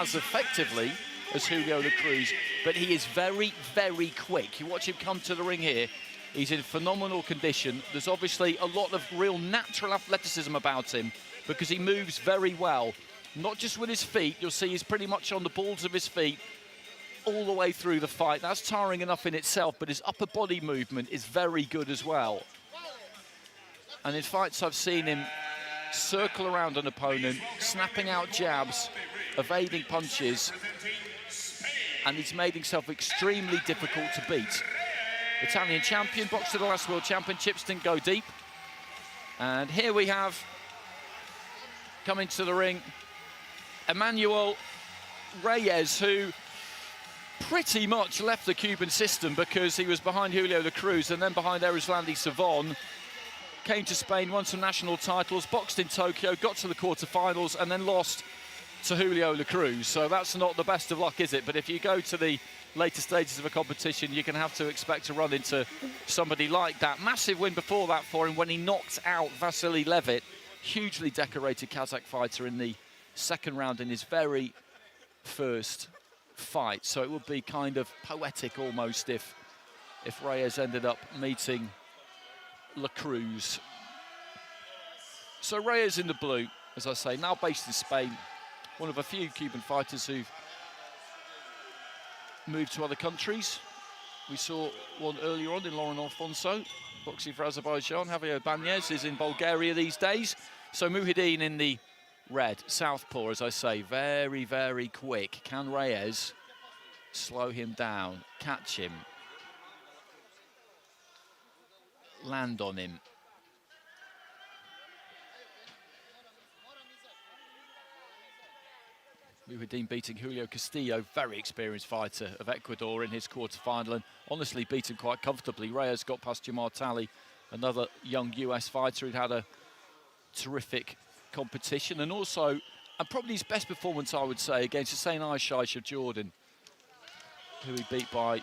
as effectively as Julio La Cruz, but he is very, very quick. You watch him come to the ring here. He's in phenomenal condition. There's obviously a lot of real natural athleticism about him because he moves very well. Not just with his feet, you'll see he's pretty much on the balls of his feet all the way through the fight. That's tiring enough in itself, but his upper body movement is very good as well. And in fights I've seen him circle around an opponent, snapping out jabs, evading punches, and he's made himself extremely difficult to beat. Italian champion, boxed at the last World Championships, didn't go deep. And here we have, coming to the ring, Emmanuel Reyes, who pretty much left the Cuban system because he was behind Julio La Cruz and then behind Erislandy Savon. Came to Spain, won some national titles, boxed in Tokyo, got to the quarterfinals and then lost to Julio La Cruz. So that's not the best of luck, is it? But if you go to the later stages of a competition, you're going to have to expect to run into somebody like that. Massive win before that for him when he knocked out Vasily Levit, hugely decorated Kazakh fighter, in the second round in his very first fight. So it would be kind of poetic almost if Reyes ended up meeting La Cruz. So Reyes in the blue, as I say, now based in Spain, one of a few Cuban fighters who've moved to other countries. We saw one earlier on in Lauren Alfonso, boxing for Azerbaijan. Javier Banez is in Bulgaria these days. So MOUHIIDINE in the red, southpaw, as I say, very, very quick. Can Reyes slow him down, catch him, land on him? MOUHIIDINE beating Julio Castillo, very experienced fighter of Ecuador, in his quarterfinal, and honestly beaten quite comfortably. Reyes got past Jamar Talley, another young US fighter who'd had a terrific competition, and also, and probably his best performance, I would say, against Hussein Aishish of Jordan, who he beat by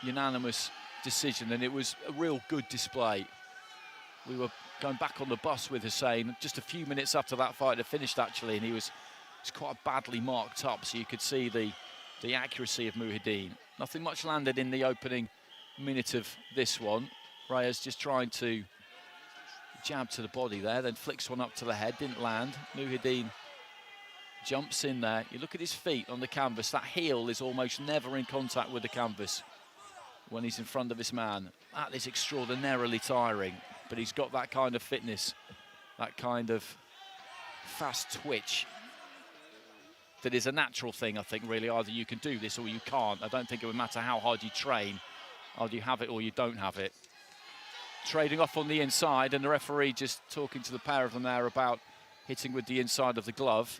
unanimous decision, and it was a real good display. We were going back on the bus with Hussein just a few minutes after that fight had finished, actually, and he was quite badly marked up, so you could see the accuracy of MOUHIIDINE. Nothing much landed in the opening minute of this one. Reyes just trying to jab to the body there, then flicks one up to the head, didn't land. MOUHIIDINE jumps in there. You look at his feet on the canvas, that heel is almost never in contact with the canvas when he's in front of his man. That is extraordinarily tiring, but he's got that kind of fitness, that kind of fast twitch that is a natural thing, I think, really. Either you can do this or you can't. I don't think it would matter how hard you train. Either you have it or you don't have it. Trading off on the inside, and the referee just talking to the pair of them there about hitting with the inside of the glove.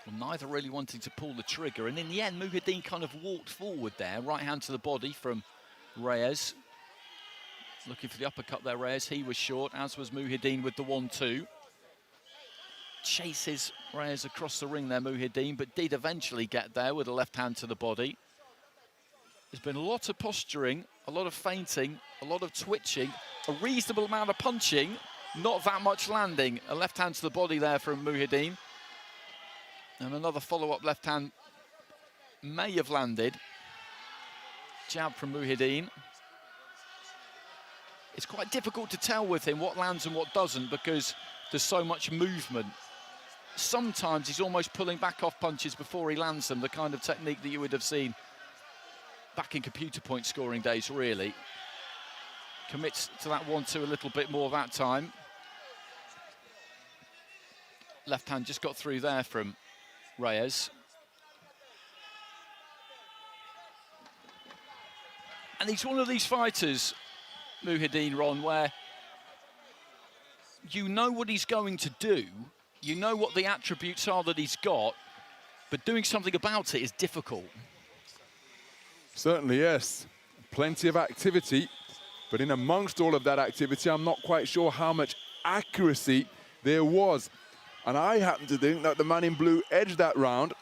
Well, neither really wanting to pull the trigger, and in the end, MOUHIIDINE kind of walked forward there, right hand to the body from Reyes. Looking for the uppercut there, Reyes. He was short, as was MOUHIIDINE with the 1-2. Chases Reyes across the ring there, MOUHIIDINE, but did eventually get there with a left hand to the body. There's been a lot of posturing, a lot of feinting, a lot of twitching, a reasonable amount of punching, not that much landing. A left hand to the body there from MOUHIIDINE. And another follow-up left hand may have landed. Jab from MOUHIIDINE. It's quite difficult to tell with him what lands and what doesn't because there's so much movement. Sometimes he's almost pulling back off punches before he lands them, the kind of technique that you would have seen back in computer point scoring days, really. Commits to that 1-2 a little bit more that time. Left hand just got through there from Reyes. And he's one of these fighters, MOUHIIDINE, Ron, where you know what he's going to do, you know what the attributes are that he's got, but doing something about it is difficult. Certainly, yes. Plenty of activity, but in amongst all of that activity, I'm not quite sure how much accuracy there was. And I happen to think that the man in blue edged that round.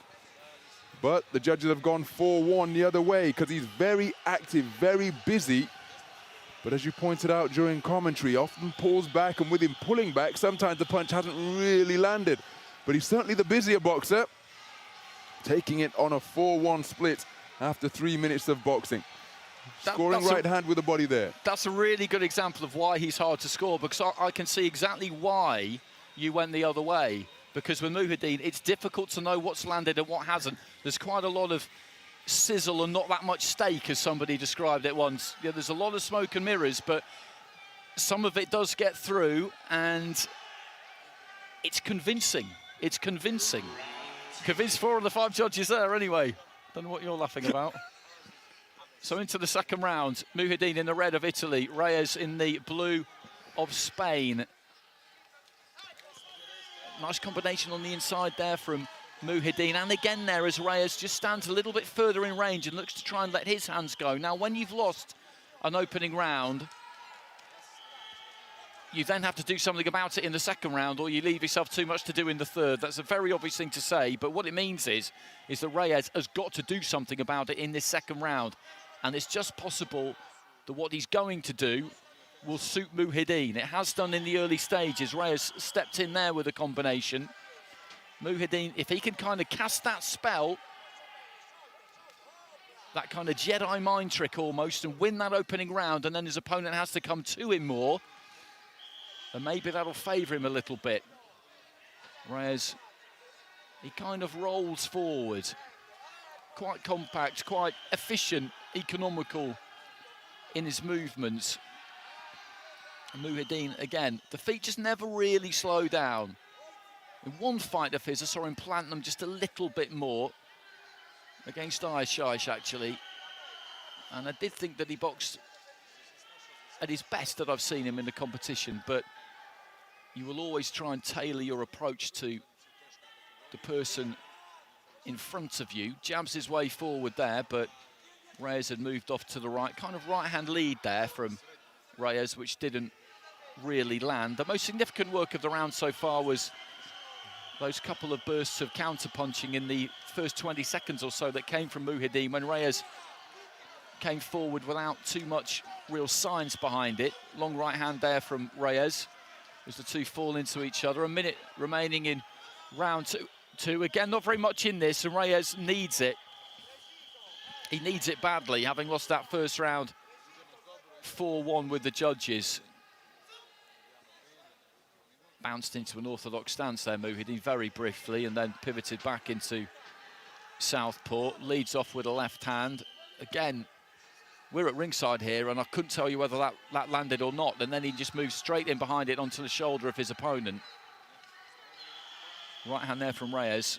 But the judges have gone 4-1 the other way because he's very active, very busy. But as you pointed out during commentary, often pulls back, and with him pulling back, sometimes the punch hasn't really landed. But he's certainly the busier boxer, taking it on a 4-1 split after 3 minutes of boxing. Scoring right hand with the body there. That's a really good example of why he's hard to score, because I can see exactly why you went the other way. Because with MOUHIIDINE, it's difficult to know what's landed and what hasn't. There's quite a lot of sizzle and not that much steak, as somebody described it once. Yeah, there's a lot of smoke and mirrors, but some of it does get through, and it's convincing. It's convincing. Convinced 4 of the 5 judges there anyway. Don't know what you're laughing about. So into the second round, MOUHIIDINE in the red of Italy, Reyes in the blue of Spain. Nice combination on the inside there from MOUHIIDINE, and again there as Reyes just stands a little bit further in range and looks to try and let his hands go. Now, when you've lost an opening round, you then have to do something about it in the second round, or you leave yourself too much to do in the third. That's a very obvious thing to say, but what it means is that Reyes has got to do something about it in this second round, and it's just possible that what he's going to do will suit MOUHIIDINE. It has done in the early stages. Reyes stepped in there with a combination. MOUHIIDINE, if he can kind of cast that spell, that kind of Jedi mind trick almost, and win that opening round, and then his opponent has to come to him more, and maybe that'll favour him a little bit. Reyes, he kind of rolls forward. Quite compact, quite efficient, economical in his movements. MOUHIIDINE, again, the feet just never really slow down. In one fight of his, I saw him plant them just a little bit more against Ayesha, actually. And I did think that he boxed at his best that I've seen him in the competition, but you will always try and tailor your approach to the person in front of you. Jabs his way forward there, but Reyes had moved off to the right. Kind of right-hand lead there from Reyes, which didn't really land. The most significant work of the round so far was those couple of bursts of counter-punching in the first 20 seconds or so that came from MOUHIIDINE when Reyes came forward without too much real science behind it. Long right hand there from Reyes as the two fall into each other. A minute remaining in round two. Again, not very much in this, and Reyes needs it. He needs it badly, having lost that first round 4-1 with the judges. Bounced into an orthodox stance there, MOUHIIDINE, very briefly, and then pivoted back into southpaw. Leads off with a left hand. Again, we're at ringside here, and I couldn't tell you whether that landed or not, and then he just moved straight in behind it onto the shoulder of his opponent. Right hand there from Reyes,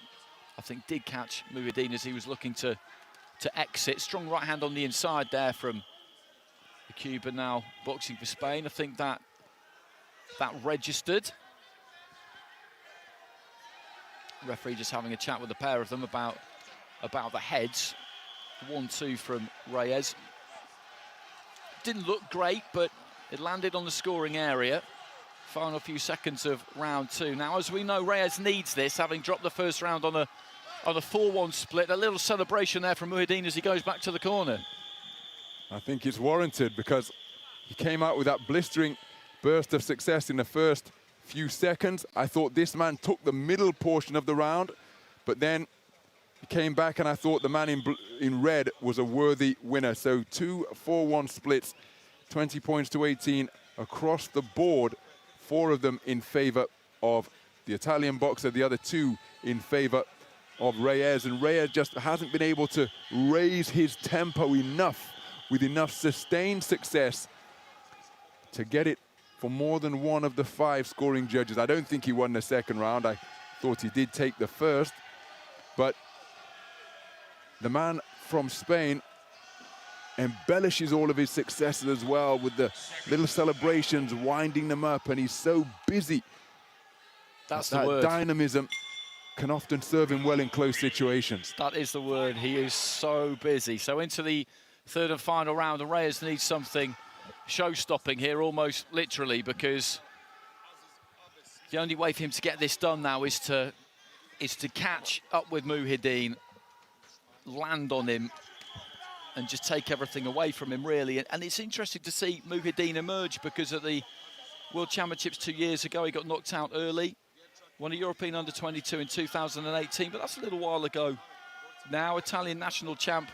I think did catch MOUHIIDINE as he was looking to exit. Strong right hand on the inside there from the Cuban, now boxing for Spain. I think that registered. Referee just having a chat with the pair of them about the heads. 1-2 from Reyes. Didn't look great, but it landed on the scoring area. Final few seconds of round 2. Now, as we know, Reyes needs this, having dropped the first round on a 4-1 split. A little celebration there from MOUHIIDINE as he goes back to the corner. I think it's warranted because he came out with that blistering burst of success in the first few seconds. I thought this man took the middle portion of the round, but then he came back, and I thought the man in red was a worthy winner. So 2 4-1 splits, 20 points to 18 across the board. 4 of them in favor of the Italian boxer, the other 2 in favor of Reyes. And Reyes just hasn't been able to raise his tempo enough, with enough sustained success to get it for more than one of the 5 scoring judges. I don't think he won the second round. I thought he did take the first, but the man from Spain embellishes all of his successes as well with the little celebrations, winding them up, and he's so busy. That's the word. Dynamism can often serve him well in close situations. That is the word. He is so busy. So into the third and final round, and Reyes needs something show-stopping here, almost literally, because the only way for him to get this done now is to catch up with MOUHIIDINE land on him and just take everything away from him, really. And it's interesting to see MOUHIIDINE emerge, because at the World Championships 2 years ago, he got knocked out early. Won a European Under-22 in 2018, but that's a little while ago. Now Italian national champ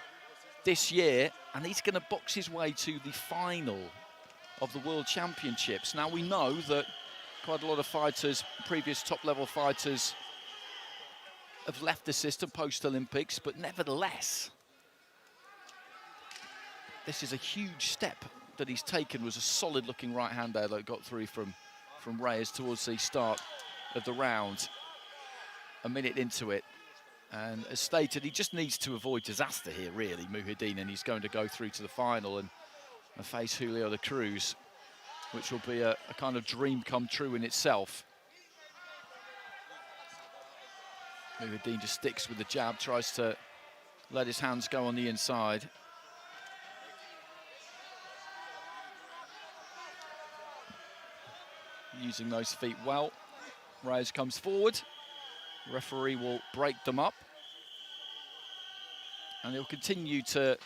this year, and he's going to box his way to the final of the World Championships. Now we know that quite a lot of fighters, previous top-level fighters, have left the system post-Olympics, but nevertheless, this is a huge step that he's taken. Was a solid-looking right hand there that got through from Reyes towards the start of the round, a minute into it. And as stated, he just needs to avoid disaster here, really, MOUHIIDINE, and he's going to go through to the final and face Julio de Cruz, which will be a kind of dream come true in itself. MOUHIIDINE just sticks with the jab, tries to let his hands go on the inside. Using those feet well. Reyes comes forward. Referee will break them up. And he'll continue to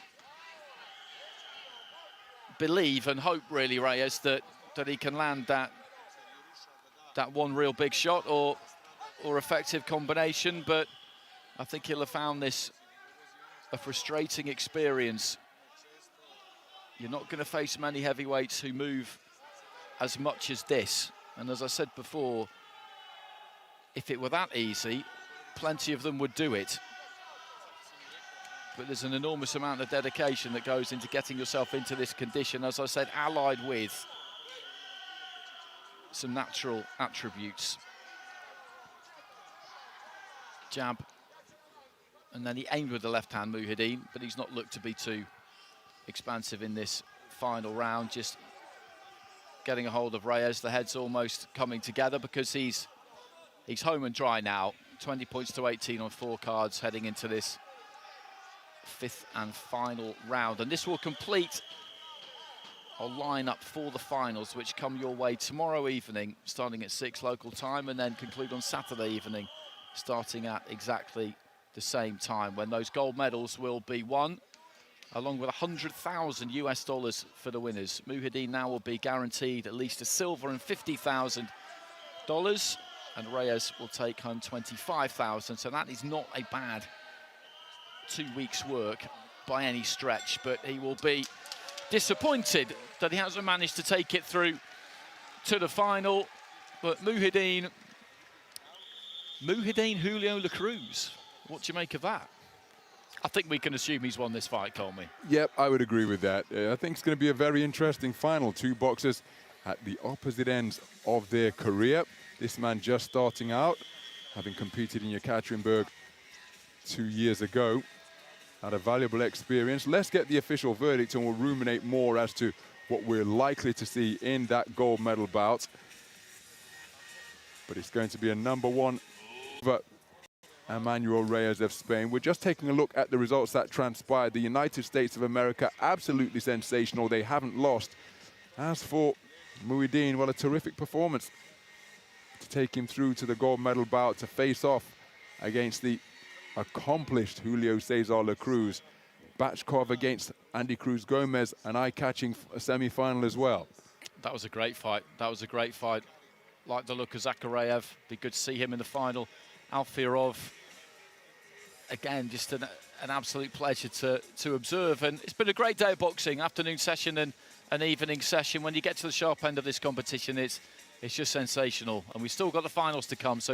believe and hope, really, Reyes, that he can land that one real big shot or effective combination. But I think he'll have found this a frustrating experience. You're not going to face many heavyweights who move as much as this. And as I said before, if it were that easy, plenty of them would do it. But there's an enormous amount of dedication that goes into getting yourself into this condition, as I said, allied with some natural attributes. Jab, and then he aimed with the left hand, MOUHIIDINE, but he's not looked to be too expansive in this final round, just getting a hold of Reyes. The head's almost coming together because he's home and dry now. 20 points to 18 on 4 cards heading into this 5th and final round. And this will complete our lineup for the finals, which come your way tomorrow evening, starting at 6 local time, and then conclude on Saturday evening, starting at exactly the same time, when those gold medals will be won, along with 100,000 US dollars for the winners. MOUHIIDINE now will be guaranteed at least a silver and $50,000, and Reyes will take home 25,000. So that is not a bad 2 weeks' work by any stretch, but he will be disappointed that he hasn't managed to take it through to the final. But MOUHIIDINE Julio de Cruz, what do you make of that? I think we can assume he's won this fight, can't we? Yep, I would agree with that. I think it's going to be a very interesting final. 2 boxers at the opposite ends of their career. This man just starting out, having competed in Yekaterinburg 2 years ago. Had a valuable experience. Let's get the official verdict and we'll ruminate more as to what we're likely to see in that gold medal bout. But it's going to be a #1 for Emmanuel Reyes of Spain. We're just taking a look at the results that transpired. The United States of America, absolutely sensational. They haven't lost. As for MOUHIIDINE, well, a terrific performance to take him through to the gold medal bout to face off against the accomplished Julio Cesar de Cruz. Bachkov against Andy Cruz Gomez, an eye-catching semi-final as well. That was a great fight. That was a great fight. Like the look of Zakharev. Be good to see him in the final. Alfirov, again, just an absolute pleasure to observe. And it's been a great day of boxing, afternoon session and an evening session. When you get to the sharp end of this competition, it's just sensational. And we've still got the finals to come, so